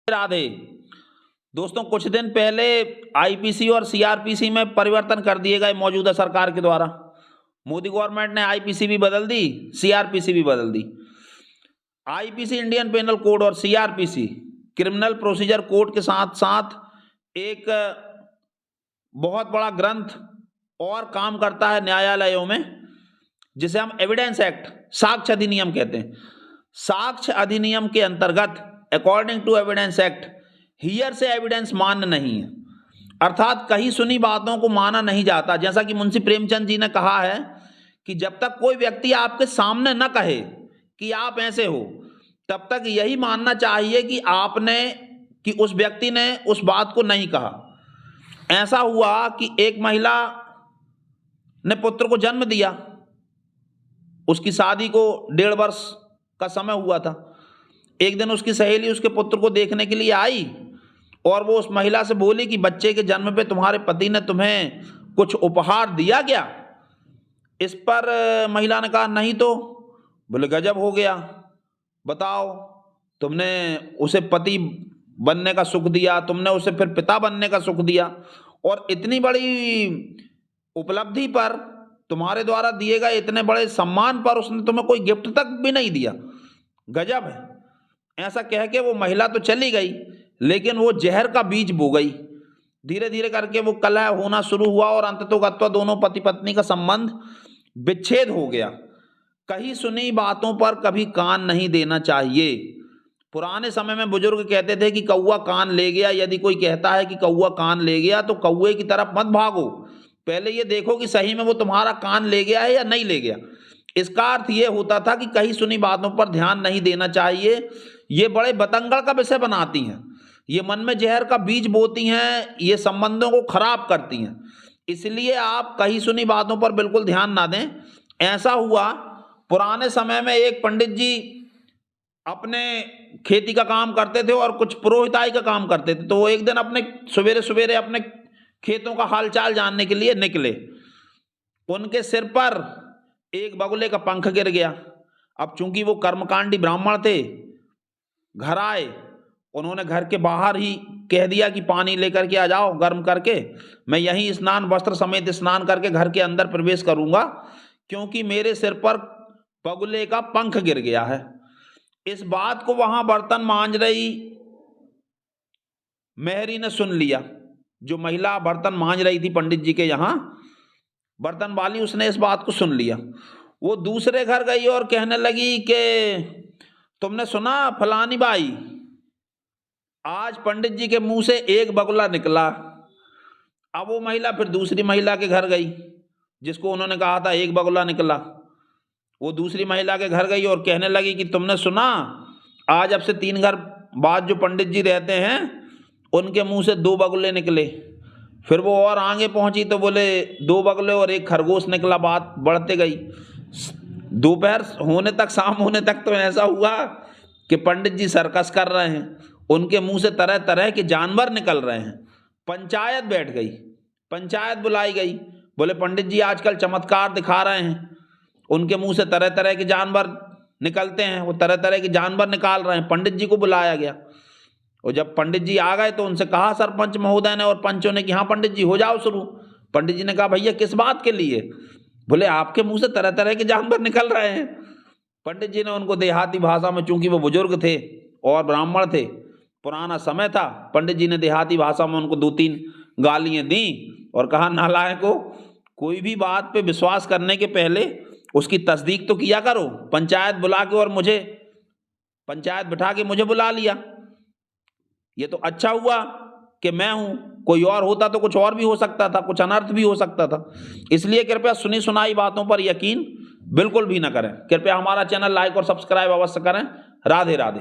राधे। दोस्तों, कुछ दिन पहले आईपीसी और सीआरपीसी में परिवर्तन कर दिए गए मौजूदा सरकार के द्वारा। मोदी गवर्नमेंट ने आईपीसी भी बदल दी, सीआरपीसी भी बदल दी। आईपीसी इंडियन पेनल कोड और सीआरपीसी क्रिमिनल प्रोसीजर कोड के साथ साथ एक बहुत बड़ा ग्रंथ और काम करता है न्यायालयों में, जिसे हम एविडेंस एक्ट, साक्ष्य अधिनियम कहते हैं। साक्ष्य अधिनियम के अंतर्गत according to evidence act here से एविडेंस मान्य नहीं है, अर्थात कही सुनी बातों को माना नहीं जाता। जैसा कि मुंशी प्रेमचंद जी ने कहा है कि जब तक कोई व्यक्ति आपके सामने न कहे कि आप ऐसे हो, तब तक यही मानना चाहिए कि उस व्यक्ति ने उस बात को नहीं कहा। ऐसा हुआ कि एक महिला ने पुत्र को जन्म दिया, उसकी शादी को 1.5 वर्ष का समय हुआ था। एक दिन उसकी सहेली उसके पुत्र को देखने के लिए आई और वो उस महिला से बोली कि बच्चे के जन्म पे तुम्हारे पति ने तुम्हें कुछ उपहार दिया क्या? इस पर महिला ने कहा नहीं तो। बोले गजब हो गया, बताओ, तुमने उसे पति बनने का सुख दिया, तुमने उसे फिर पिता बनने का सुख दिया, और इतनी बड़ी उपलब्धि पर, तुम्हारे द्वारा दिए गए इतने बड़े सम्मान पर उसने तुम्हें कोई गिफ्ट तक भी नहीं दिया, गजब है। ऐसा कह के वो महिला तो चली गई, लेकिन वो जहर का बीज बो गई। धीरे धीरे करके वो कलह होना शुरू हुआ और अंततोगत्वा दोनों पति पत्नी का संबंध विच्छेद हो गया। कही सुनी बातों पर कभी कान नहीं देना चाहिए। पुराने समय में बुजुर्ग कहते थे कि कौवा कान ले गया। यदि कोई कहता है कि कौवा कान ले गया, तो कौवे की तरफ मत भागो, पहले ये देखो कि सही में वो तुम्हारा कान ले गया है या नहीं ले गया। इसका अर्थ ये होता था कि कही सुनी बातों पर ध्यान नहीं देना चाहिए। ये बड़े बतंगड़ का विषय बनाती हैं, ये मन में जहर का बीज बोती हैं, ये संबंधों को खराब करती हैं। इसलिए आप कही सुनी बातों पर बिल्कुल ध्यान ना दें। ऐसा हुआ, पुराने समय में एक पंडित जी अपने खेती का काम करते थे और कुछ पुरोहिताई का काम करते थे। तो वो एक दिन अपने सवेरे सवेरे अपने खेतों का हालचाल जानने के लिए निकले। उनके सिर पर एक बगुले का पंख गिर गया। अब चूंकि वो कर्मकांडी ब्राह्मण थे, घर आए, उन्होंने घर के बाहर ही कह दिया कि पानी लेकर के आ जाओ गर्म करके, मैं यहीं स्नान वस्त्र समेत स्नान करके घर के अंदर प्रवेश करूंगा, क्योंकि मेरे सिर पर बगुले का पंख गिर गया है। इस बात को वहां बर्तन मांज रही मेहरी ने सुन लिया। जो महिला बर्तन मांज रही थी पंडित जी के यहाँ, बर्तन वाली, उसने इस बात को सुन लिया। वो दूसरे घर गई और कहने लगी कि तुमने सुना फलानी बाई, आज पंडित जी के मुंह से एक बगुला निकला। अब वो महिला फिर दूसरी महिला के घर गई, जिसको उन्होंने कहा था एक बगुला निकला। वो दूसरी महिला के घर गई और कहने लगी कि तुमने सुना, आज अब से 3 घर बाद जो पंडित जी रहते हैं, उनके मुंह से 2 बगुले निकले। फिर वो और आगे पहुंची तो बोले 2 बगुले और 1 खरगोश निकला। बात बढ़ते गई, दोपहर होने तक, शाम होने तक तो ऐसा हुआ कि पंडित जी सर्कस कर रहे हैं, उनके मुंह से तरह तरह के जानवर निकल रहे हैं। पंचायत बैठ गई, पंचायत बुलाई गई। बोले पंडित जी आजकल चमत्कार दिखा रहे हैं, उनके मुंह से तरह तरह के जानवर निकलते हैं, वो तरह तरह के जानवर निकाल रहे हैं। पंडित जी को बुलाया गया, और जब पंडित जी आ गए तो उनसे कहा सरपंच महोदय ने और पंचों ने कि हाँ पंडित जी हो जाओ शुरू। पंडित जी ने कहा भैया किस बात के लिए? बोले आपके मुंह से तरह तरह के जानवर निकल रहे हैं। पंडित जी ने उनको देहाती भाषा में, चूंकि वो बुजुर्ग थे और ब्राह्मण थे, पुराना समय था, पंडित जी ने देहाती भाषा में उनको 2-3 गालियां दी और कहा नालायको, कोई भी बात पे विश्वास करने के पहले उसकी तस्दीक तो किया करो। पंचायत बुला के और मुझे पंचायत बिठा के मुझे बुला लिया, ये तो अच्छा हुआ कि मैं हूं, कोई और होता तो कुछ और भी हो सकता था, कुछ अनर्थ भी हो सकता था। इसलिए कृपया सुनी सुनाई बातों पर यकीन बिल्कुल भी न करें। कृपया हमारा चैनल लाइक और सब्सक्राइब अवश्य करें। राधे राधे।